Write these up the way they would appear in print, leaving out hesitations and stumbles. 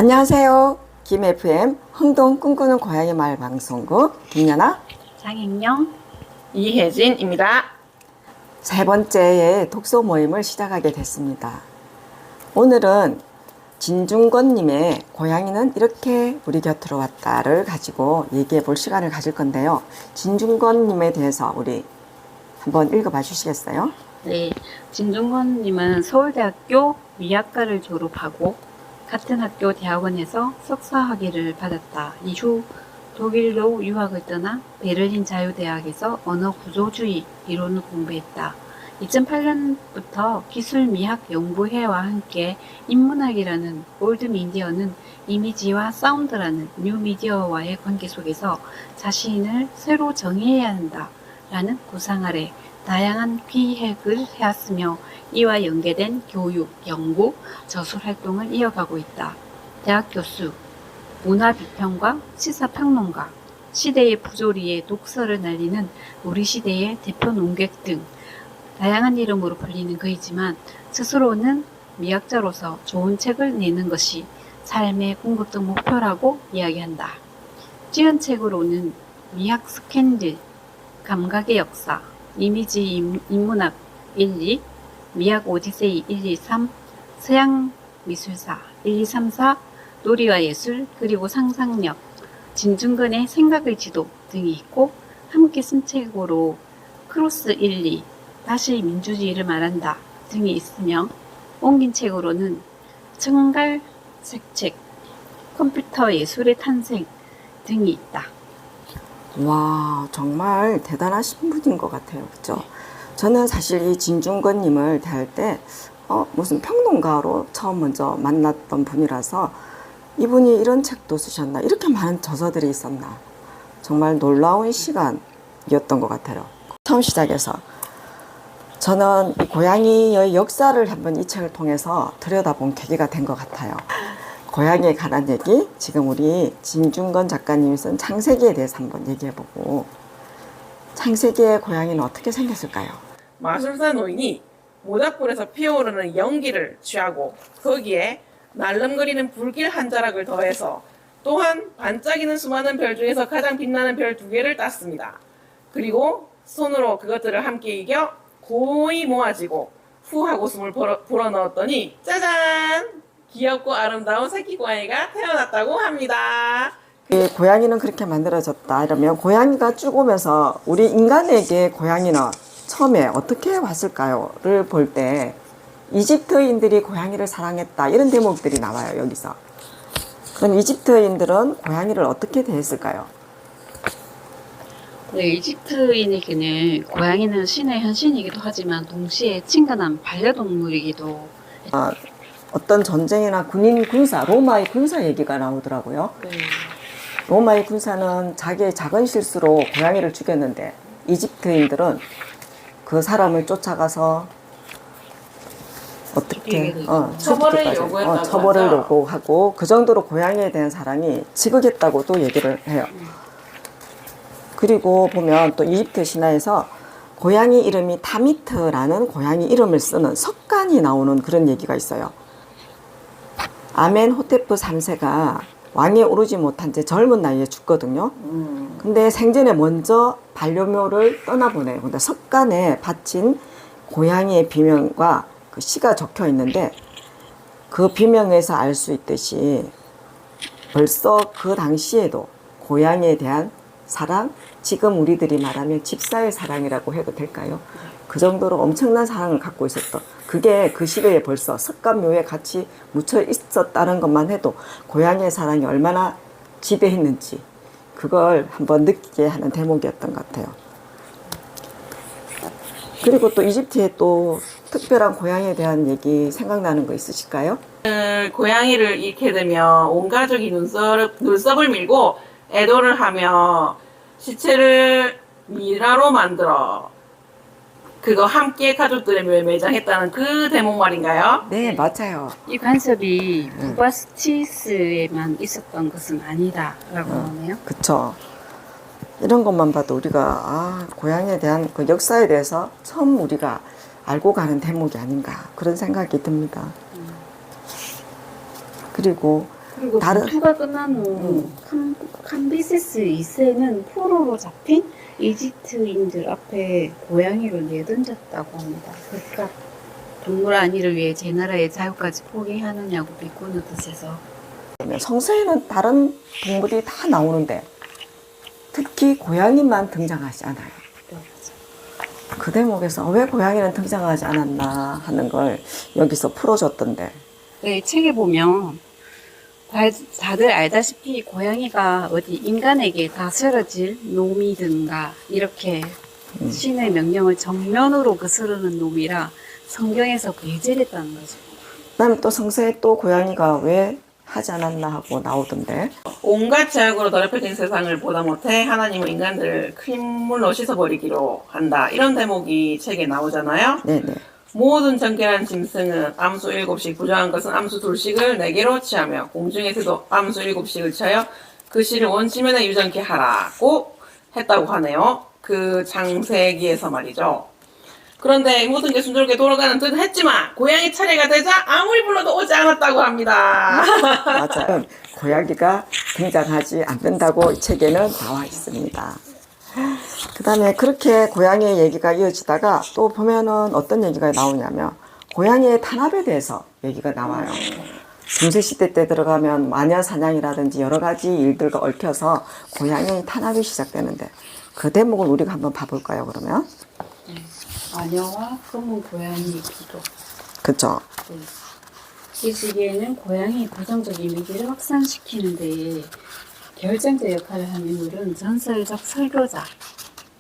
안녕하세요. 김 FM 흥동 꿈꾸는 고양이 마을 방송국 김연아 장익영 이혜진입니다. 세 번째의 독서 모임을 시작하게 됐습니다. 오늘은 진중권님의 고양이는 이렇게 우리 곁으로 왔다를 가지고 얘기해 볼 시간을 가질 건데요. 진중권님에 대해서 우리 한번 읽어봐 주시겠어요? 네, 진중권님은 서울대학교 미학과를 졸업하고 같은 학교 대학원에서 석사학위를 받았다. 이후 독일로 유학을 떠나 베를린 자유대학에서 언어 구조주의 이론을 공부했다. 2008년부터 기술미학연구회와 함께 인문학이라는 올드미디어는 이미지와 사운드라는 뉴미디어와의 관계 속에서 자신을 새로 정의해야 한다 라는 구상 아래 다양한 기획을 해왔으며 이와 연계된 교육, 연구, 저술 활동을 이어가고 있다. 대학 교수, 문화비평가, 시사평론가, 시대의 부조리에 독서를 날리는 우리 시대의 대표 논객 등 다양한 이름으로 불리는 그이지만 스스로는 미학자로서 좋은 책을 내는 것이 삶의 궁극적 목표라고 이야기한다. 지은 책으로는 미학 스캔들, 감각의 역사, 이미지 인문학 1, 2, 미학 오디세이 1, 2, 3, 서양 미술사 1, 2, 3, 4, 놀이와 예술, 그리고 상상력, 진중권의 생각의 지도 등이 있고 함께 쓴 책으로 크로스 1, 2, 다시 민주주의를 말한다 등이 있으며 옮긴 책으로는 청갈 색책, 컴퓨터 예술의 탄생 등이 있다. 와, 정말 대단하신 분인 것 같아요. 그렇죠? 저는 사실 이 진중권님을 대할 때 무슨 평론가로 처음 먼저 만났던 분이라서 이분이 이런 책도 쓰셨나, 이렇게 많은 저서들이 있었나, 정말 놀라운 시간이었던 것 같아요. 처음 시작해서 저는 이 고양이의 역사를 한번 이 책을 통해서 들여다본 계기가 된 것 같아요. 고양이에 관한 얘기, 지금 우리 진중권 작가님이 쓴 창세기에 대해서 한번 얘기해보고, 창세기의 고양이는 어떻게 생겼을까요? 마술사 노인이 모닥불에서 피어오르는 연기를 취하고 거기에 날름거리는 불길 한 자락을 더해서 또한 반짝이는 수많은 별 중에서 가장 빛나는 별 2개를 땄습니다. 그리고 손으로 그것들을 함께 이겨 고이 모아지고 후 하고 숨을 불어넣었더니 짜잔! 귀엽고 아름다운 새끼 고양이가 태어났다고 합니다. 이 고양이는 그렇게 만들어졌다 이러면, 고양이가 쭉 오면서 우리 인간에게 고양이는 처음에 어떻게 왔을까요?를 볼 때 이집트인들이 고양이를 사랑했다, 이런 대목들이 나와요, 여기서. 그럼 이집트인들은 고양이를 어떻게 대했을까요? 네, 이집트인에게는 고양이는 신의 현신이기도 하지만 동시에 친근한 반려동물이기도 어떤 전쟁이나 군사, 로마의 군사 얘기가 나오더라고요. 로마의 군사는 자기의 작은 실수로 고양이를 죽였는데 이집트인들은 그 사람을 쫓아가서 어떻게 처벌을 요구했다고 처벌을 하죠. 요구하고, 그 정도로 고양이에 대한 사랑이 지극했다고도 얘기를 해요. 그리고 보면 또 이집트 신화에서 고양이 이름이 타미트라는 고양이 이름을 쓰는 석간이 나오는 그런 얘기가 있어요. 아멘호테프 3세가 왕에 오르지 못한 채 젊은 나이에 죽거든요. 근데 생전에 먼저 반려묘를 떠나보내요. 근데 석간에 바친 고양이의 비명과 그 시가 적혀 있는데, 그 비명에서 알 수 있듯이 벌써 그 당시에도 고양이에 대한 사랑, 지금 우리들이 말하면 집사의 사랑이라고 해도 될까요? 그 정도로 엄청난 사랑을 갖고 있었던, 그게 그 시대에 벌써 석간묘에 같이 묻혀 있었다는 것만 해도 고양이의 사랑이 얼마나 지대했는지 그걸 한번 느끼게 하는 대목이었던 것 같아요. 그리고 또 이집트에 또 특별한 고양이에 대한 얘기 생각나는 거 있으실까요? 고양이를 잃게 되면 온 가족이 눈썹을 밀고 애도를 하며 시체를 미라로 만들어 그거 함께 가족들의 묘에 매장했다는 그 대목 말인가요? 네, 맞아요. 이 관습이 부바스티스에만 있었던 것은 아니다라고 하네요. 그쵸. 이런 것만 봐도 우리가 고양이에 대한 그 역사에 대해서 처음 우리가 알고 가는 대목이 아닌가, 그런 생각이 듭니다. 그리고 그리고 다른- 전투가 끝난 후 캄비세스 2세는 포로로 잡힌 이집트인들 앞에 고양이를 내던졌다고 합니다. 그러니까 동물 안위를 위해 제 나라의 자유까지 포기하느냐고 비꼬는 뜻에서. 성서에는 다른 동물이 다 나오는데 특히 고양이만 등장하지 않아요. 그 대목에서 왜 고양이는 등장하지 않았나 하는 걸 여기서 풀어줬던데. 네, 책에 보면 다들 알다시피 고양이가 어디 인간에게 다스려질 놈이든가 이렇게 신의 명령을 정면으로 거스르는 놈이라 성경에서 배제했다는 거죠. 그다음에 또 성서에 또 고양이가 왜 하지 않았나 하고 나오던데. 온갖 제약으로 더럽혀진 세상을 보다 못해 하나님은 인간들을 큰 물로 씻어버리기로 한다. 이런 대목이 책에 나오잖아요. 네네. 모든 정결한 짐승은 암수 7씩, 부정한 것은 암수 2씩을 4개로 취하며 공중에서도 암수 7씩을 취하여 그 씨를 원시면에 유전케 하라고 했다고 하네요. 그 장세기에서 말이죠. 그런데 모든 게 순조롭게 돌아가는 듯 했지만 고양이 차례가 되자 아무리 불러도 오지 않았다고 합니다. 맞아요. 고양이가 등장하지 않는다고 이 책에는 나와 있습니다. 그 다음에 그렇게 고양이의 얘기가 이어지다가 또 보면은 어떤 얘기가 나오냐면 고양이의 탄압에 대해서 얘기가 나와요. 중세시대 때 들어가면 마녀 사냥이라든지 여러 가지 일들과 얽혀서 고양이의 탄압이 시작되는데 그 대목을 우리가 한번 봐볼까요, 그러면? 마녀와 검은 고양이 기도. 그쵸? 이 시기에는 고양이의 부정적 이미지를 확산시키는 데에 결정적 역할을 한 인물은 전설적 설교자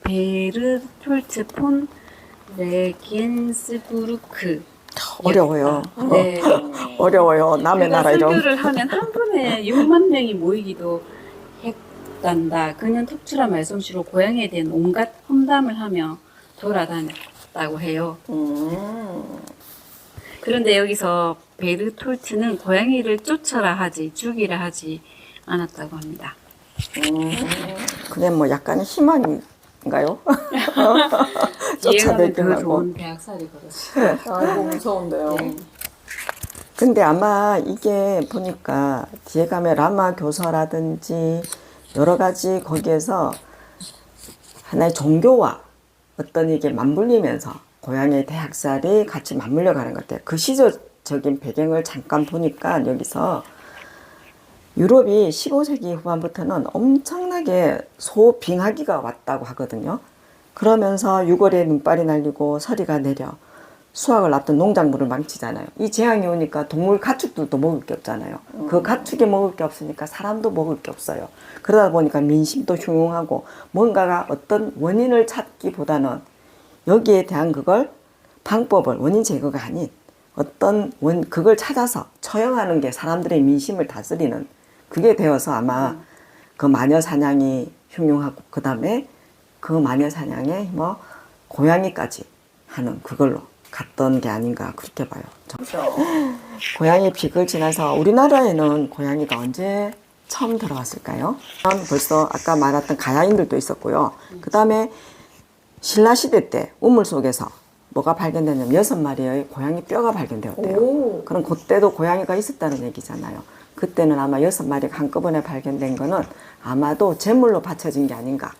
베르톨트 폰 레겐스부르크. 어려워요. 네. 어려워요. 남의 그가 나라 이름. 설교를 하면 한 번에 6만 명이 모이기도 했단다. 그는 특출한 말솜씨로 고양이에 대한 온갖 험담을 하며 돌아다녔다고 해요. 그런데 여기서 베르톨트는 고양이를 쫓아라 하지 죽이라 하지 않았다고 합니다. 그게 뭐 약간 희망인가요? 이해가면 쫓아내기 더 하고. 좋은 대학살이 벌어지죠. 아이고 무서운데요. 네. 근데 아마 이게 보니까 뒤에 가면 라마 교서라든지 여러 가지 거기에서 하나의 종교와 어떤 이게 맞물리면서 고양이의 대학살이 같이 맞물려 가는 것 같아요. 그 시절적인 배경을 잠깐 보니까 여기서 유럽이 15세기 후반부터는 엄청나게 소빙하기가 왔다고 하거든요. 그러면서 유골에 눈발이 날리고 서리가 내려 수확을 앞둔 농작물을 망치잖아요. 이 재앙이 오니까 동물 가축들도 먹을 게 없잖아요. 그 가축이 먹을 게 없으니까 사람도 먹을 게 없어요. 그러다 보니까 민심도 흉흉하고 뭔가가 어떤 원인을 찾기보다는 여기에 대한 그걸 방법을 원인 제거가 아닌 어떤 그걸 찾아서 처형하는 게 사람들의 민심을 다스리는 그게 되어서 아마 그 마녀 사냥이 흉흉하고 그 다음에 그 마녀 사냥에 뭐 고양이까지 하는 그걸로 갔던 게 아닌가 그렇게 봐요. 그렇죠. 고양이 빅을 지나서 우리나라에는 고양이가 언제 처음 들어왔을까요? 벌써 아까 말했던 가야인들도 있었고요. 그 다음에 신라시대 때 우물 속에서 뭐가 발견됐냐면 6마리의 고양이 뼈가 발견되었대요. 오. 그럼 그때도 고양이가 있었다는 얘기잖아요. 그때는 아마 6마리가 한꺼번에 발견된 거는 아마도 제물로 바쳐진 게 아닌가.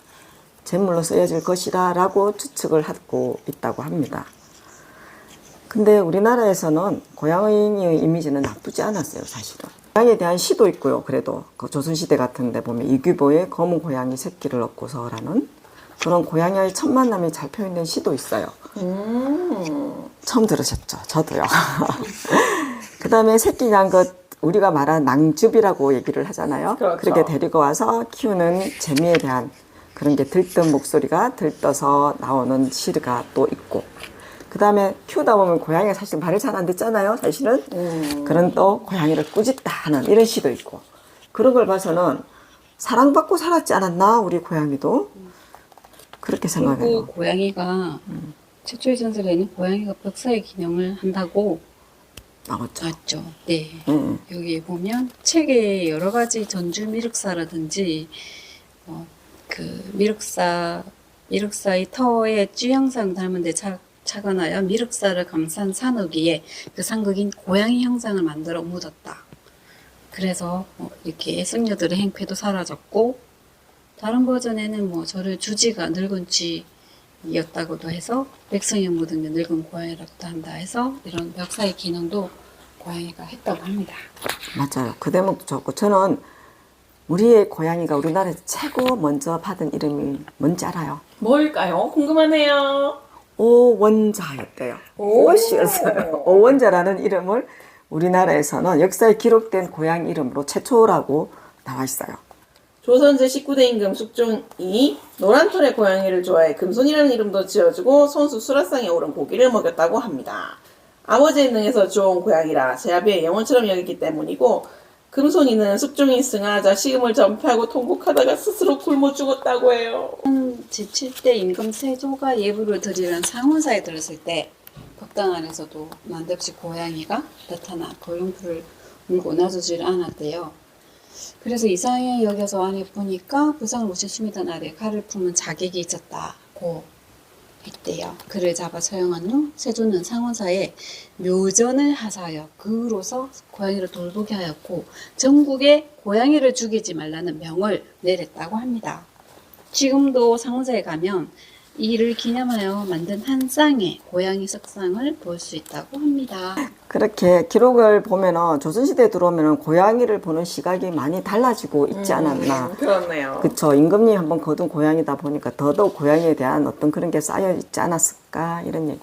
제물로 쓰여질 것이다 라고 추측을 하고 있다고 합니다. 근데 우리나라에서는 고양이의 이미지는 나쁘지 않았어요, 사실은. 고양이에 대한 시도 있고요. 그래도 그 조선시대 같은 데 보면 이규보의 검은 고양이 새끼를 얻고서라는 그런 고양이의 첫 만남이 잘 표현된 시도 있어요. 처음 들으셨죠? 저도요. 그 다음에 새끼 난 것 우리가 말한 낭줍이라고 얘기를 하잖아요. 그렇죠. 그렇게 데리고 와서 키우는 재미에 대한 그런 게 들뜬 목소리가 들떠서 나오는 시가 또 있고 그 다음에 키우다 보면 고양이가 사실 말을 잘 안 듣잖아요, 사실은. 그런 또 고양이를 꾸짖다 하는 이런 시도 있고 그런 걸 봐서는 사랑받고 살았지 않았나, 우리 고양이도. 그렇게 그리고 생각해요. 고양이가 최초의 전설에는 고양이가 벽사의 기능을 한다고 나왔죠. 나왔죠. 네. 응. 여기 보면 책에 여러 가지 전주 미륵사라든지 그 미륵사의 터에 쥐 형상 닮은 데 착안하여 미륵사를 감싼 산흑 위에 그 상극인 고양이 형상을 만들어 묻었다. 그래서 이렇게 승려들의 행패도 사라졌고, 다른 버전에는 저를 주지가 늙은 쥐였다고도 해서 백성이 묻으면 늙은 고양이라고도 한다 해서 이런 벽사의 기능도 고양이가 했다고 합니다. 맞아요. 그 대목도 좋고 저는 우리의 고양이가 우리나라에서 최고 먼저 받은 이름이 뭔지 알아요? 뭘까요? 궁금하네요. 오원자였대요. 오씨였어요. 오원자라는 이름을 우리나라에서는 역사에 기록된 고양이 이름으로 최초라고 나와 있어요. 조선 제19대 임금 숙종이 노란털의 고양이를 좋아해 금손이라는 이름도 지어주고 손수 수라상에 오른 고기를 먹였다고 합니다. 아버지의 능에서 주워온 고양이라 제아비의 영혼처럼 여겼기 때문이고 금손이는 숙종이 승하하자 식음을 전폐하고 통곡하다가 스스로 굶어 죽었다고 해요. 제7대 임금 세조가 예불을 드리는 상원사에 들었을 때 법당 안에서도 난데없이 고양이가 나타나 거용풀을 물고 놔두지를 않았대요. 그래서 이상하게 여겨서 안에 보니까 부상을 오신 수미단 아래 칼을 품은 자객이 있었다고 했대요. 그를 잡아 처형한 후 세조는 상원사에 묘전을 하사하여 그로서 고양이를 돌보게 하였고 전국에 고양이를 죽이지 말라는 명을 내렸다고 합니다. 지금도 상원사에 가면 이를 기념하여 만든 한 쌍의 고양이 석상을 볼 수 있다고 합니다. 그렇게 기록을 보면은 조선시대에 들어오면은 고양이를 보는 시각이 많이 달라지고 있지 않았나. 그렇네요. 그쵸. 임금님이 한번 거둔 고양이다 보니까 더더욱 고양이에 대한 어떤 그런 게 쌓여 있지 않았을까 이런 얘기.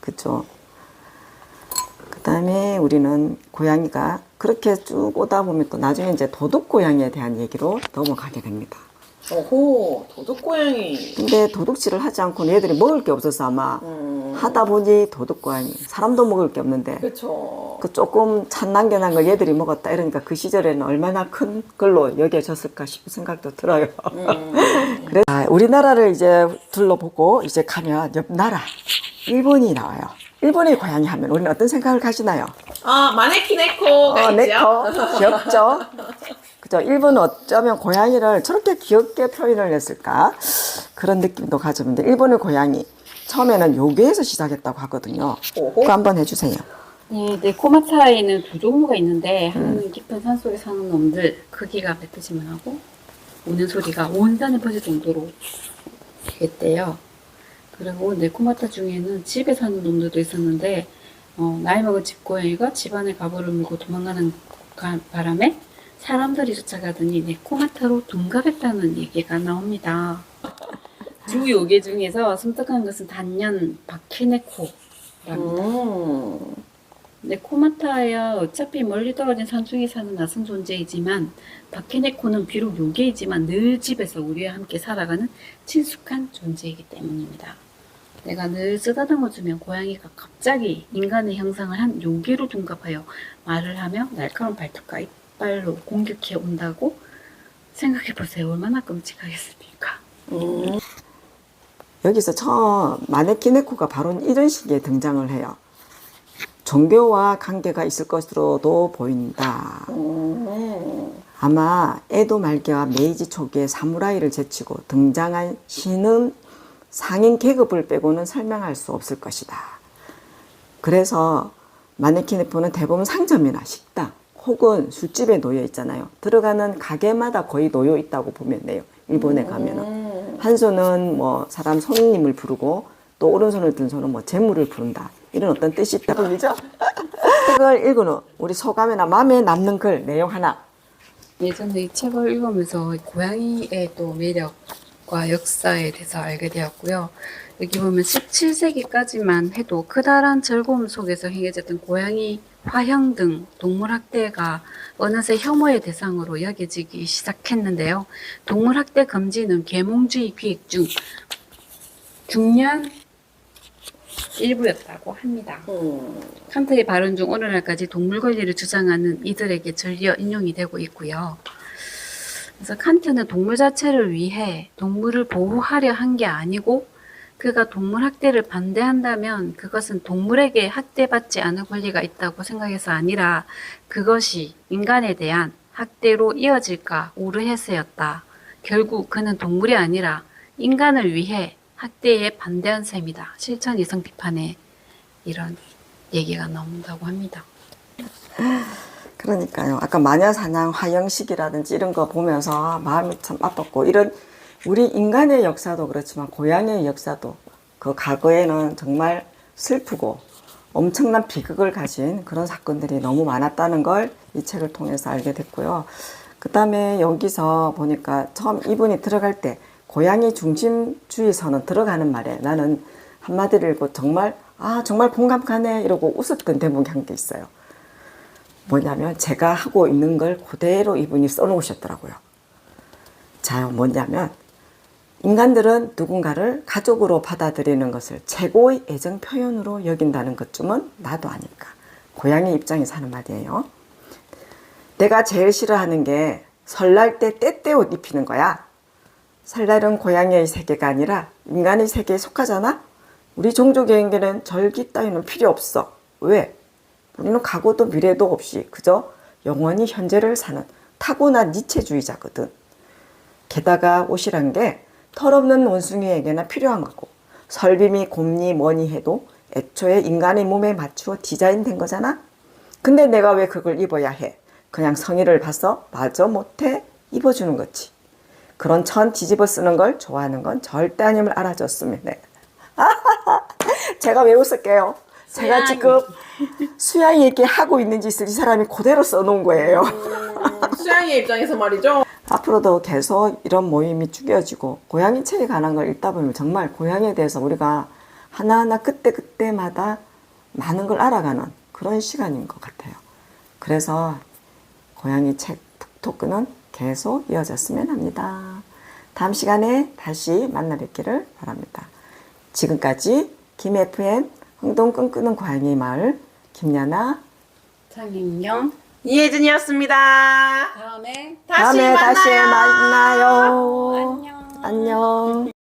그쵸. 그 다음에 우리는 고양이가 그렇게 쭉 오다 보면 또 나중에 이제 도둑 고양이에 대한 얘기로 넘어가게 됩니다. 오호, 도둑고양이. 근데 도둑질을 하지 않고는 얘들이 먹을 게 없어서 아마 하다 보니 도둑 고양이. 사람도 먹을 게 없는데 그쵸. 그 조금 찬 남겨난 걸 얘들이 먹었다 이러니까 그 시절에는 얼마나 큰 걸로 여겨졌을까 싶은 생각도 들어요. 그래서 우리나라를 이제 둘러보고 이제 가면 옆 나라 일본이 나와요. 일본의 고양이 하면 우리는 어떤 생각을 가지나요? 아, 마네키네코가 있죠. 네코 귀엽죠? 그죠? 일본은 어쩌면 고양이를 저렇게 귀엽게 표현을 했을까? 그런 느낌도 가졌는데 일본의 고양이 처음에는 요괴에서 시작했다고 하거든요. 그거 한번 해주세요. 네, 네코마타에는 두 종류가 있는데 하나는 깊은 산속에 사는 놈들 크기가 배트지만 하고 우는 소리가 온 산에 퍼질 정도로 했대요. 그리고 네코마타 중에는 집에 사는 놈들도 있었는데 나이 먹은 집고양이가 집안에 가보를 물고 도망가는 바람에 사람들이 쫓아가더니 네코마타로 둔갑했다는 얘기가 나옵니다. 두 요괴 중에서 섬뜩한 것은 단연 바퀴네코랍니다. 네코마타야 어차피 멀리 떨어진 산중에 사는 낯선 존재이지만 바퀴네코는 비록 요괴이지만 늘 집에서 우리와 함께 살아가는 친숙한 존재이기 때문입니다. 내가 늘 쓰다듬어주면 고양이가 갑자기 인간의 형상을 한 요괴로 둔갑하여 말을 하며 날카로운 발톱과 이빨로 공격해 온다고 생각해보세요. 얼마나 끔찍하겠습니까? 여기서 처음 마네키네코가 바로 이런 식의 등장을 해요. 종교와 관계가 있을 것으로도 보인다. 아마 에도 말기와 메이지 초기에 사무라이를 제치고 등장한 신은 상인 계급을 빼고는 설명할 수 없을 것이다. 그래서 마네키네코는 대부분 상점이나 식당 혹은 술집에 놓여 있잖아요. 들어가는 가게마다 거의 놓여 있다고 보면 돼요. 일본에 가면은 한 손은 뭐 사람 손님을 부르고 또 오른손을 든 손은 뭐 재물을 부른다. 이런 어떤 뜻이 있다 보이죠? 책을 읽은 후 우리 소감이나 마음에 남는 글 내용 하나. 예전에 이 책을 읽으면서 고양이의 또 매력과 역사에 대해서 알게 되었고요. 여기 보면 17세기까지만 해도 크다란 즐거움 속에서 행해졌던 고양이 화형 등 동물학대가 어느새 혐오의 대상으로 여겨지기 시작했는데요. 동물학대 금지는 계몽주의 기획 중 중요한 일부였다고 합니다. 칸트의 발언 중 오늘날까지 동물 권리를 주장하는 이들에게 전리어 인용이 되고 있고요. 그래서 칸트는 동물 자체를 위해 동물을 보호하려 한 게 아니고 그가 동물 학대를 반대한다면 그것은 동물에게 학대받지 않을 권리가 있다고 생각해서 아니라 그것이 인간에 대한 학대로 이어질까 우려해서였다. 결국 그는 동물이 아니라 인간을 위해 학대에 반대한 셈이다. 실천 이성 비판에 이런 얘기가 나온다고 합니다. 그러니까요. 아까 마녀사냥 화영식이라든지 이런 거 보면서 마음이 참 아팠고, 이런 우리 인간의 역사도 그렇지만 고양이의 역사도 그 과거에는 정말 슬프고 엄청난 비극을 가진 그런 사건들이 너무 많았다는 걸 이 책을 통해서 알게 됐고요. 그 다음에 여기서 보니까 처음 이분이 들어갈 때 고양이 중심주의선은 들어가는 말에 나는 한마디를 읽고 정말 정말 공감 가네 이러고 웃었던 대목이 한 게 있어요. 뭐냐면 제가 하고 있는 걸 그대로 이분이 써놓으셨더라고요. 자요, 뭐냐면 인간들은 누군가를 가족으로 받아들이는 것을 최고의 애정 표현으로 여긴다는 것쯤은 나도 아니까. 고양이 입장에서 하는 말이에요. 내가 제일 싫어하는 게 설날 때 떼떼 옷 입히는 거야. 설날은 고양이의 세계가 아니라 인간의 세계에 속하잖아. 우리 종족에게는 절기 따위는 필요 없어. 왜? 우리는 과거도 미래도 없이 그저 영원히 현재를 사는 타고난 니체주의자거든. 게다가 옷이란 게 털없는 원숭이에게나 필요한 거고, 설빔이 곱니 뭐니 해도 애초에 인간의 몸에 맞추어 디자인된 거잖아. 근데 내가 왜 그걸 입어야 해? 그냥 성의를 봐서 마저 못해 입어주는 거지. 그런 천 뒤집어 쓰는 걸 좋아하는 건 절대 아님을 알아줬으면 해. 제가 왜 웃을게요? 제가 지금 수양이 이렇게 하고 있는 짓을 이 사람이 그대로 써놓은 거예요. 수양의 입장에서 말이죠. 앞으로도 계속 이런 모임이 죽여지고 고양이 책에 관한 걸 읽다 보면 정말 고양이에 대해서 우리가 하나하나 그때그때마다 많은 걸 알아가는 그런 시간인 것 같아요. 그래서 고양이 책 북토크는 계속 이어졌으면 합니다. 다음 시간에 다시 만나 뵙기를 바랍니다. 지금까지 김FM 흥동 꿈꾸는 고양이 마을 김연아 장인영. 이혜진이었습니다. 다음에 다음에 다시 만나요. 안녕. 안녕.